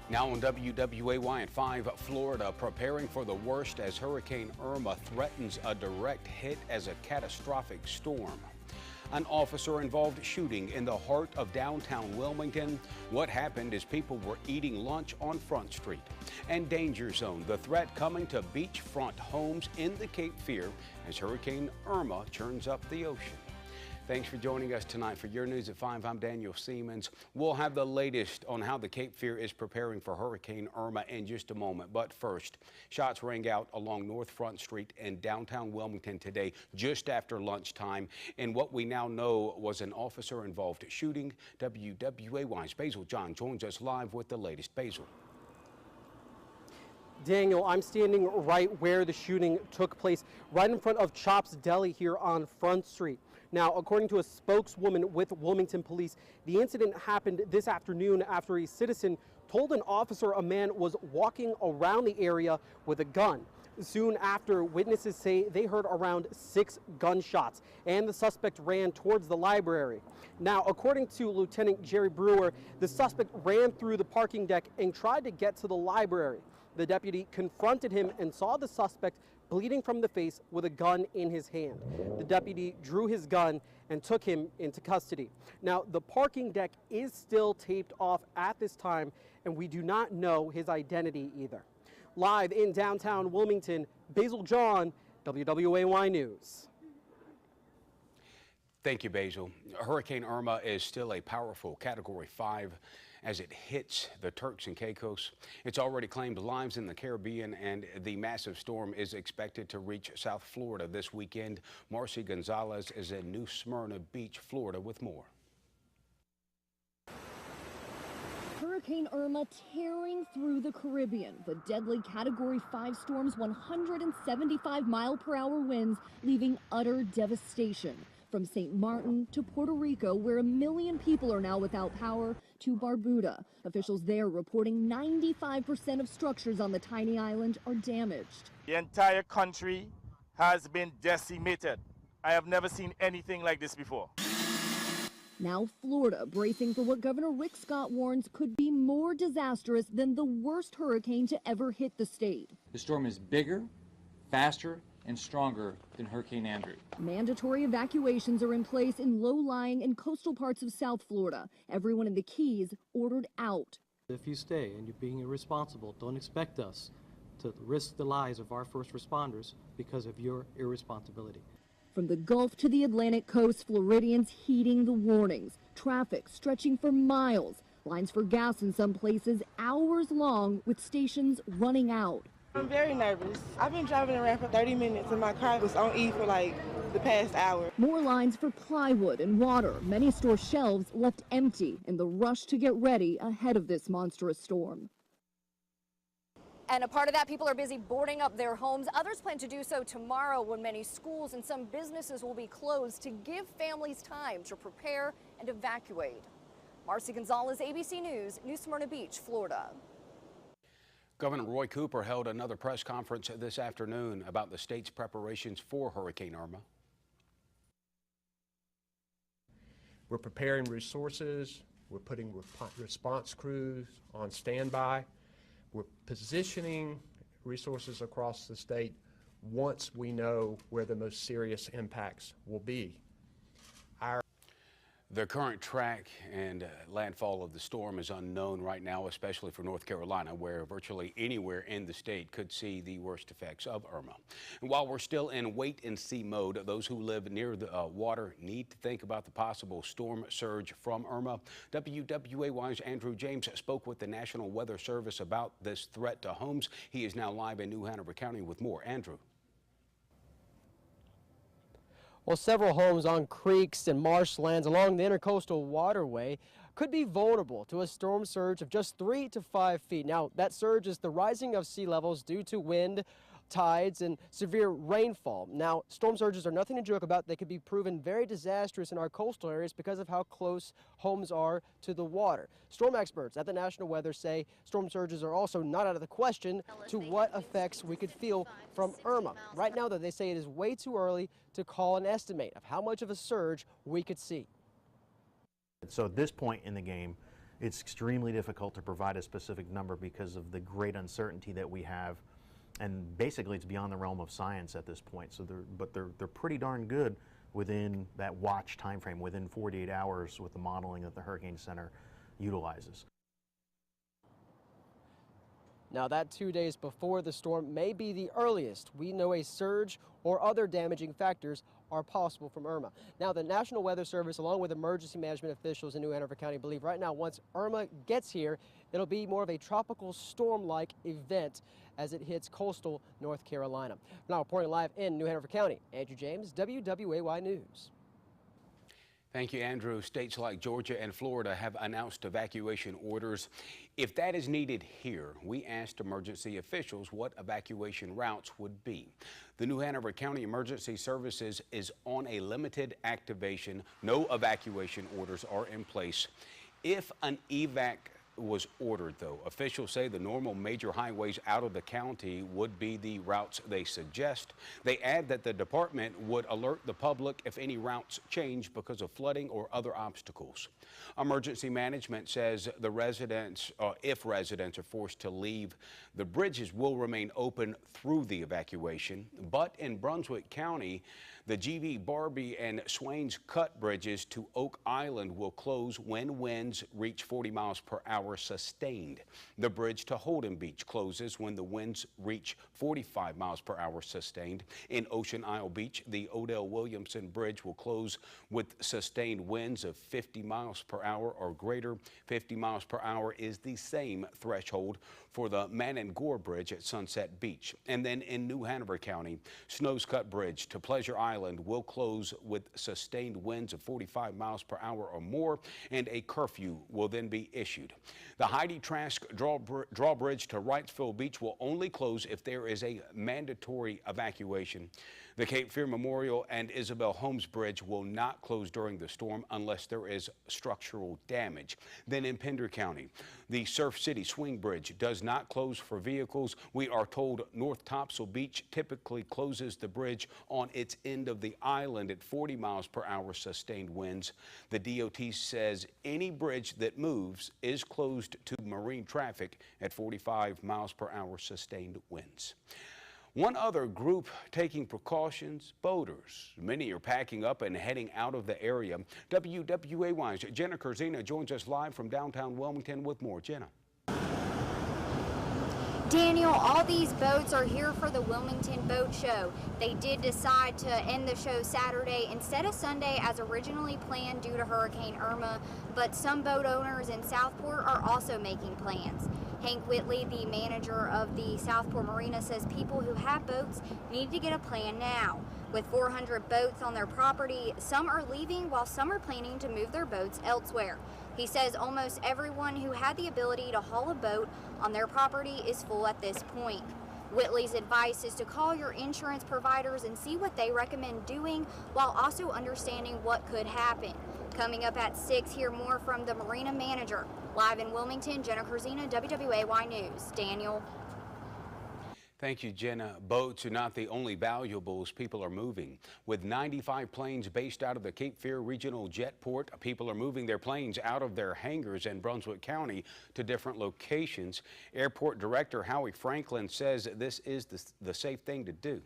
Now on WWAY in 5, Florida preparing for the worst as Hurricane Irma threatens a direct hit as a catastrophic storm. An officer involved shooting in the heart of downtown Wilmington. What happened is people were eating lunch on Front Street. And danger zone, the threat coming to beachfront homes in the Cape Fear as Hurricane Irma churns up the ocean. Thanks for joining us tonight. For your News at 5, I'm Daniel Siemens. We'll have the latest on how the Cape Fear is preparing for Hurricane Irma in just a moment. But first, shots rang out along North Front Street in downtown Wilmington today, just after lunchtime, in what we now know was an officer-involved shooting. WWAY's Basil John joins us live with the latest. Basil. Daniel, I'm standing right where the shooting took place, right in front of Chops Deli here on Front Street. Now, according to a spokeswoman with Wilmington Police, the incident happened this afternoon after a citizen told an officer a man was walking around the area with a gun. Soon after, witnesses say they heard around 6 gunshots, and the suspect ran towards the library. Now, according to Lieutenant Jerry Brewer, the suspect ran through the parking deck and tried to get to the library. The deputy confronted him and saw the suspect bleeding from the face with a gun in his hand. The deputy drew his gun and took him into custody. Now, the parking deck is still taped off at this time, and we do not know his identity either. Live in downtown Wilmington, Basil John, WWAY News. Thank you, Basil. Hurricane Irma is still a powerful Category 5 as it hits the Turks and Caicos. It's already claimed lives in the Caribbean, and the massive storm is expected to reach South Florida this weekend. Marcy Gonzalez is in New Smyrna Beach, Florida, with more. Hurricane Irma tearing through the Caribbean. The deadly Category 5 storm's 175-mile-per-hour winds leaving utter devastation. From St. Martin to Puerto Rico, where 1 million people are now without power, to Barbuda. Officials there reporting 95% of structures on the tiny island are damaged. The entire country has been decimated. I have never seen anything like this before. Now Florida bracing for what Governor Rick Scott warns could be more disastrous than the worst hurricane to ever hit the state. The storm is bigger, faster, and stronger than Hurricane Andrew. Mandatory evacuations are in place in low-lying and coastal parts of South Florida. Everyone in the Keys ordered out. If you stay and you're being irresponsible, don't expect us to risk the lives of our first responders because of your irresponsibility. From the Gulf to the Atlantic coast, Floridians heeding the warnings. Traffic stretching for miles. Lines for gas in some places hours long, with stations running out. I'm very nervous. I've been driving around for 30 minutes and my car was on E for like the past hour. More lines for plywood and water. Many store shelves left empty in the rush to get ready ahead of this monstrous storm. And a part of that, people are busy boarding up their homes. Others plan to do so tomorrow when many schools and some businesses will be closed to give families time to prepare and evacuate. Marcy Gonzalez, ABC News, New Smyrna Beach, Florida. Governor Roy Cooper held another press conference this afternoon about the state's preparations for Hurricane Irma. We're preparing resources. We're putting response crews on standby. We're positioning resources across the state once we know where the most serious impacts will be. The current track and landfall of the storm is unknown right now, especially for North Carolina, where virtually anywhere in the state could see the worst effects of Irma. And while we're still in wait-and-see mode, those who live near the water need to think about the possible storm surge from Irma. WWAY's Andrew James spoke with the National Weather Service about this threat to homes. He is now live in New Hanover County with more. Andrew. Well, several homes on creeks and marshlands along the Intercoastal Waterway could be vulnerable to a storm surge of just 3 to 5 feet. Now, that surge is the rising of sea levels due to wind, tides, and severe rainfall. Now, storm surges are nothing to joke about. They could be proven very disastrous in our coastal areas because of how close homes are to the water. Storm experts at the National Weather say storm surges are also not out of the question to what effects we could feel from Irma. Right now, though, they say it is way too early to call an estimate of how much of a surge we could see. So at this point in the game, It's extremely difficult to provide a specific number because of the great uncertainty that we have, and basically it's beyond the realm of science at this point. So they're pretty darn good within that watch time frame, within 48 hours with the modeling that the Hurricane Center utilizes. Now, that 2 days before the storm may be the earliest we know a surge or other damaging factors are possible from Irma. Now, the National Weather Service, along with emergency management officials in New Hanover County, believe right now once Irma gets here, it'll be more of a tropical storm-like event as it hits coastal North Carolina. Now, reporting live in New Hanover County, Andrew James, WWAY News. Thank you, Andrew. States like Georgia and Florida have announced evacuation orders. If that is needed here, we asked emergency officials what evacuation routes would be. The New Hanover County Emergency Services is on a limited activation. No evacuation orders are in place. If an evac was ordered, though, officials say the normal major highways out of the county would be the routes they suggest. They add that the department would alert the public if any routes change because of flooding or other obstacles. Emergency management says the residents, if residents are forced to leave, the bridges will remain open through the evacuation. But in Brunswick County, the G.V. Barbie and Swains Cut bridges to Oak Island will close when winds reach 40 miles per hour sustained. The bridge to Holden Beach closes when the winds reach 45 miles per hour sustained. In Ocean Isle Beach, the Odell Williamson Bridge will close with sustained winds of 50 miles per hour or greater. 50 miles per hour is the same threshold for the Manon Gore Bridge at Sunset Beach. And then in New Hanover County, Snows Cut Bridge to Pleasure Island will close with sustained winds of 45 miles per hour or more, and a curfew will then be issued. The Heidi Trask Drawbridge to Wrightsville Beach will only close if there is a mandatory evacuation. The Cape Fear Memorial and Isabel Holmes Bridge will not close during the storm unless there is structural damage. Then in Pender County, the Surf City Swing Bridge does not close for vehicles. We are told North Topsail Beach typically closes the bridge on its end of the island at 40 miles per hour sustained winds. The DOT says any bridge that moves is closed to marine traffic at 45 miles per hour sustained winds. One other group taking precautions, boaters. Many are packing up and heading out of the area. WWAY's Jenna Kurzina joins us live from downtown Wilmington with more. Jenna. Daniel, all these boats are here for the Wilmington Boat Show. They did decide to end the show Saturday instead of Sunday as originally planned due to Hurricane Irma, but some boat owners in Southport are also making plans. Hank Whitley, the manager of the Southport Marina, says people who have boats need to get a plan now. With 400 boats on their property, some are leaving while some are planning to move their boats elsewhere. He says almost everyone who had the ability to haul a boat on their property is full at this point. Whitley's advice is to call your insurance providers and see what they recommend doing while also understanding what could happen. Coming up at 6, hear more from the marina manager. Live in Wilmington, Jenna Kurzina, WWAY News. Daniel. Thank you, Jenna. Boats are not the only valuables people are moving. With 95 planes based out of the Cape Fear Regional Jetport, people are moving their planes out of their hangars in Brunswick County to different locations. Airport Director Howie Franklin says this is the safe thing to do.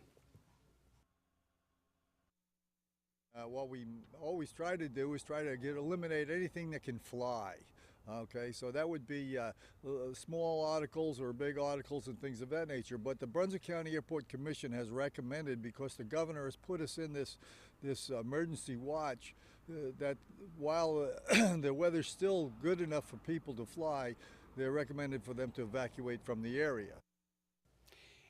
What we always try to do is try to eliminate anything that can fly. Okay, so that would be small articles or big articles and things of that nature. But the Brunswick County Airport Commission has recommended, because the governor has put us in this emergency watch, that while the weather's still good enough for people to fly, they're recommended for them to evacuate from the area.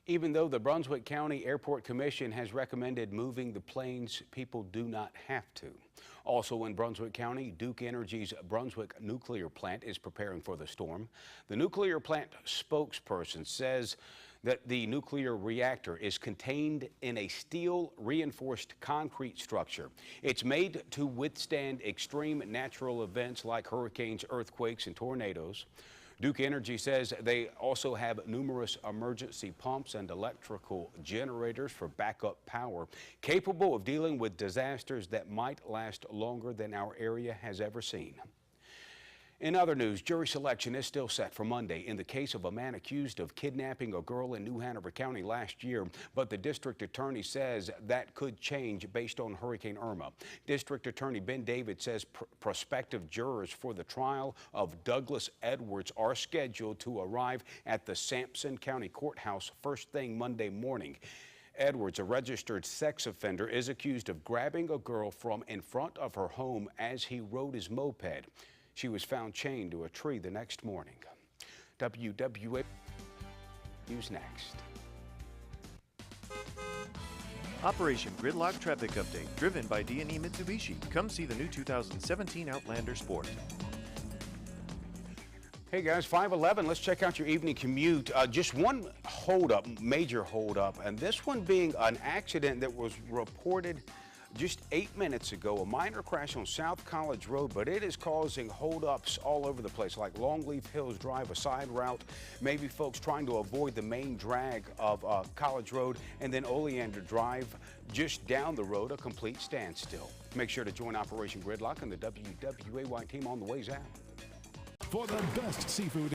Even though the Brunswick County Airport Commission has recommended moving the planes, people do not have to. Also in Brunswick County, Duke Energy's Brunswick nuclear plant is preparing for the storm. The nuclear plant spokesperson says that the nuclear reactor is contained in a steel reinforced concrete structure. It's made to withstand extreme natural events like hurricanes, earthquakes, and tornadoes. Duke Energy says they also have numerous emergency pumps and electrical generators for backup power, capable of dealing with disasters that might last longer than our area has ever seen. In other news, jury selection is still set for Monday in the case of a man accused of kidnapping a girl in New Hanover County last year, but the district attorney says that could change based on Hurricane Irma. District Attorney Ben David says prospective jurors for the trial of Douglas Edwards are scheduled to arrive at the Sampson County Courthouse first thing Monday morning. Edwards, a registered sex offender, is accused of grabbing a girl from in front of her home as he rode his moped. She was found chained to a tree the next morning. WWA News next. Operation Gridlock Traffic Update, driven by D&E Mitsubishi. Come see the new 2017 Outlander Sport. Hey guys, 5:11. Let's check out your evening commute. Just one holdup, major holdup, and this one being an accident that was reported just 8 minutes ago, a minor crash on South College Road, but it is causing holdups all over the place, like Longleaf Hills Drive, a side route, maybe folks trying to avoid the main drag of College Road, and then Oleander Drive just down the road, a complete standstill. Make sure to join Operation Gridlock and the WWAY team on the ways out. For the best seafood